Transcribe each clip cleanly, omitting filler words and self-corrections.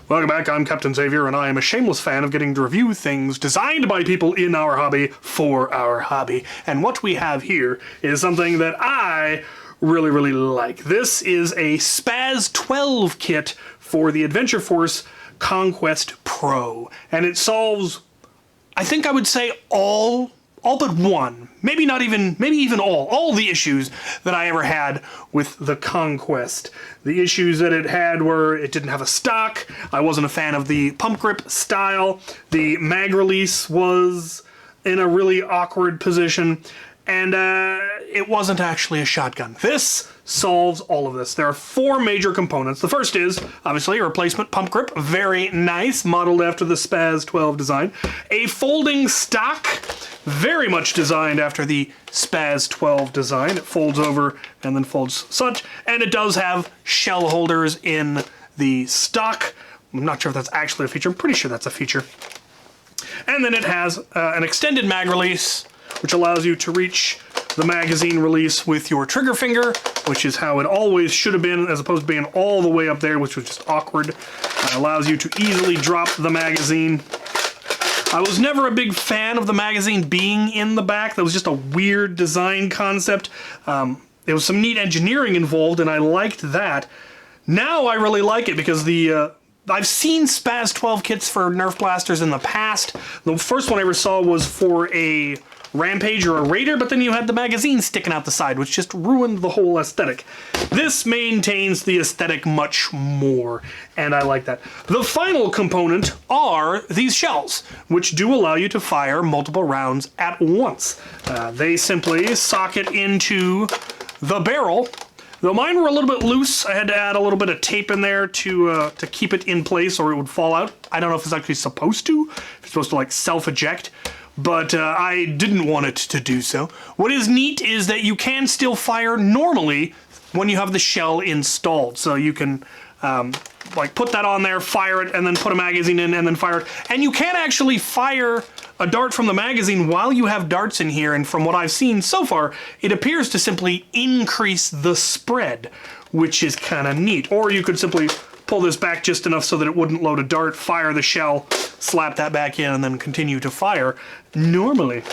Welcome back, I'm Captain Xavier, and I am a shameless fan of getting to review things designed by people in our hobby for our hobby. And what we have here is something that I really like. This is a SPAS-12 kit for the Adventure Force Conquest Pro. And it solves, I think I would say all but one, maybe even all the issues that I ever had with the Conquest. The issues that it had were it didn't have a stock, I wasn't a fan of the pump grip style, the mag release was in a really awkward position, and it wasn't actually a shotgun. This solves all of this. There are four major components. The first is, obviously, a replacement pump grip. Very nice, modeled after the SPAS-12 design. A folding stock, very much designed after the SPAS-12 design. It folds over and then folds such. And it does have shell holders in the stock. I'm not sure if that's actually a feature. I'm pretty sure that's a feature. And then it has an extended mag release, which allows you to reach the magazine release with your trigger finger, which is how it always should have been, as opposed to being all the way up there, which was just awkward. It allows you to easily drop the magazine. I was never a big fan of the magazine being in the back. That was just a weird design concept. There was some neat engineering involved, and I liked that. Now I really like it because I've seen SPAS-12 kits for Nerf blasters in the past. The first one I ever saw was for a Rampage or a Raider, but then you had the magazine sticking out the side, which just ruined the whole aesthetic. This maintains the aesthetic much more, and I like that. The final component are these shells, which do allow you to fire multiple rounds at once. They simply socket into the barrel. Though mine were a little bit loose, I had to add a little bit of tape in there to keep it in place or it would fall out. I don't know if it's actually supposed to. It's supposed to like self-eject. But I didn't want it to do so. What is neat is that you can still fire normally when you have the shell installed. So you can like put that on there, fire it, and then put a magazine in and then fire it. And you can actually fire a dart from the magazine while you have darts in here. And from what I've seen so far, it appears to simply increase the spread, which is kind of neat. Or you could simply pull this back just enough so that it wouldn't load a dart, fire the shell, slap that back in, and then continue to fire normally.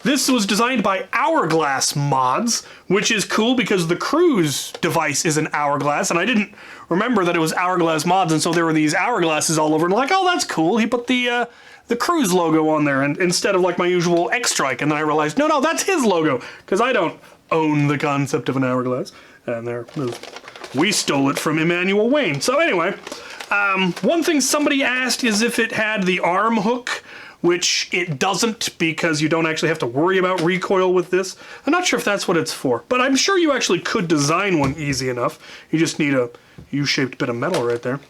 This was designed by Hourglass mods, which is cool because the cruise device is an Hourglass, and I didn't remember that it was Hourglass mods, and so there were these Hourglasses all over, and like, oh, that's cool. He put the cruise logo on there, and instead of like my usual X-Strike, and then I realized, no, that's his logo, because I don't own the concept of an Hourglass. And we stole it from Emmanuel Wayne. So anyway, one thing somebody asked is if it had the arm hook, which it doesn't because you don't actually have to worry about recoil with this. I'm not sure if that's what it's for, but I'm sure you actually could design one easy enough. You just need a U-shaped bit of metal right there.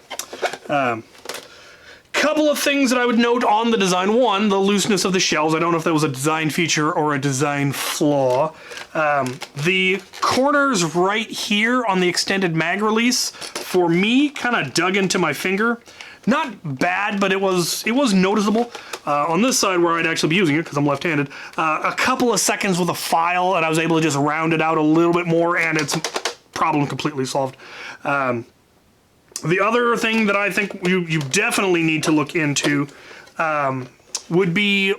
Couple of things that I would note on the design. One, the looseness of the shells. I don't know if that was a design feature or a design flaw. The corners right here on the extended mag release, for me, kind of dug into my finger. Not bad, but it was noticeable. On this side where I'd actually be using it, because I'm left-handed, a couple of seconds with a file, and I was able to just round it out a little bit more, and it's problem completely solved. The other thing that I think you definitely need to look into would be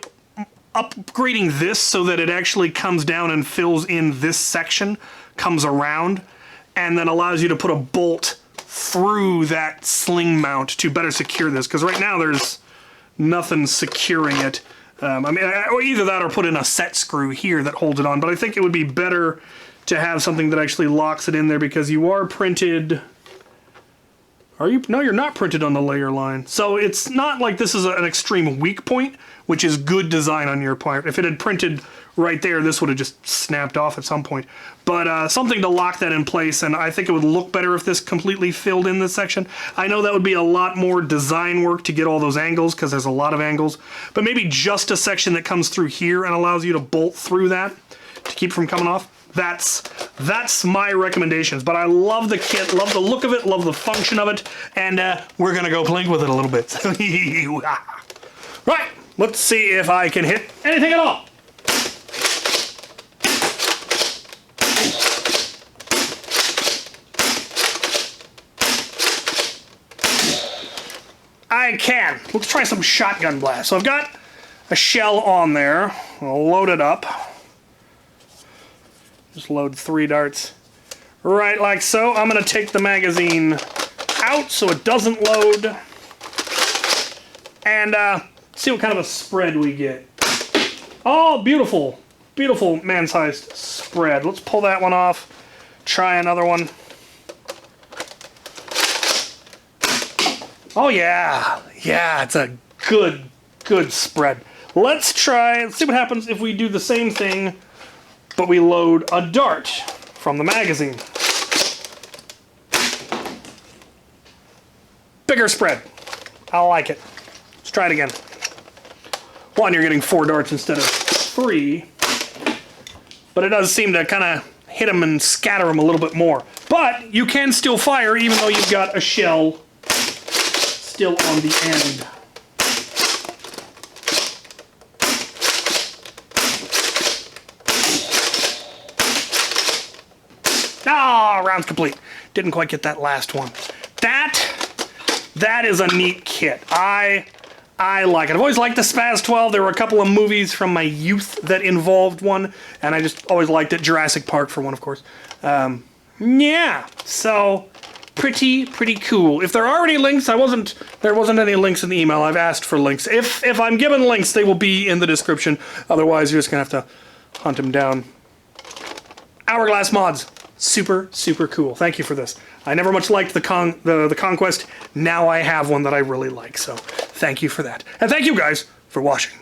upgrading this so that it actually comes down and fills in this section, comes around, and then allows you to put a bolt through that sling mount to better secure this, because right now there's nothing securing it. I mean, or either that or put in a set screw here that holds it on, but I think it would be better to have something that actually locks it in there, because you are printed... Are you? No, you're not printed on the layer line. So it's not like this is an extreme weak point, which is good design on your part. If it had printed right there, this would have just snapped off at some point. But something to lock that in place, and I think it would look better if this completely filled in this section. I know that would be a lot more design work to get all those angles, because there's a lot of angles. But maybe just a section that comes through here and allows you to bolt through that to keep from coming off. That's my recommendations, but I love the kit, love the look of it, love the function of it, and we're gonna go plink with it a little bit. Right, let's see if I can hit anything at all. I can. Let's try some shotgun blast. So I've got a shell on there. I'll load it up. Just load 3 darts. Right like so. I'm going to take the magazine out so it doesn't load. And see what kind of a spread we get. Oh, beautiful. Beautiful man-sized spread. Let's pull that one off. Try another one. Oh yeah. Yeah, it's a good spread. Let's see what happens if we do the same thing, but we load a dart from the magazine. Bigger spread. I like it. Let's try it again. One, you're getting 4 darts instead of 3, but it does seem to kind of hit them and scatter them a little bit more. But you can still fire even though you've got a shell still on the end. Ah, round's complete. Didn't quite get that last one. That is a neat kit. I like it. I've always liked the SPAS-12. There were a couple of movies from my youth that involved one, and I just always liked it. Jurassic Park for one, of course. Yeah, so pretty cool. If there are any links, there wasn't any links in the email. I've asked for links. If I'm given links, they will be in the description. Otherwise, you're just gonna have to hunt them down. Hourglass mods. Super cool. Thank you for this. I never much liked the Conquest. Now I have one that I really like, so thank you for that. And thank you guys for watching.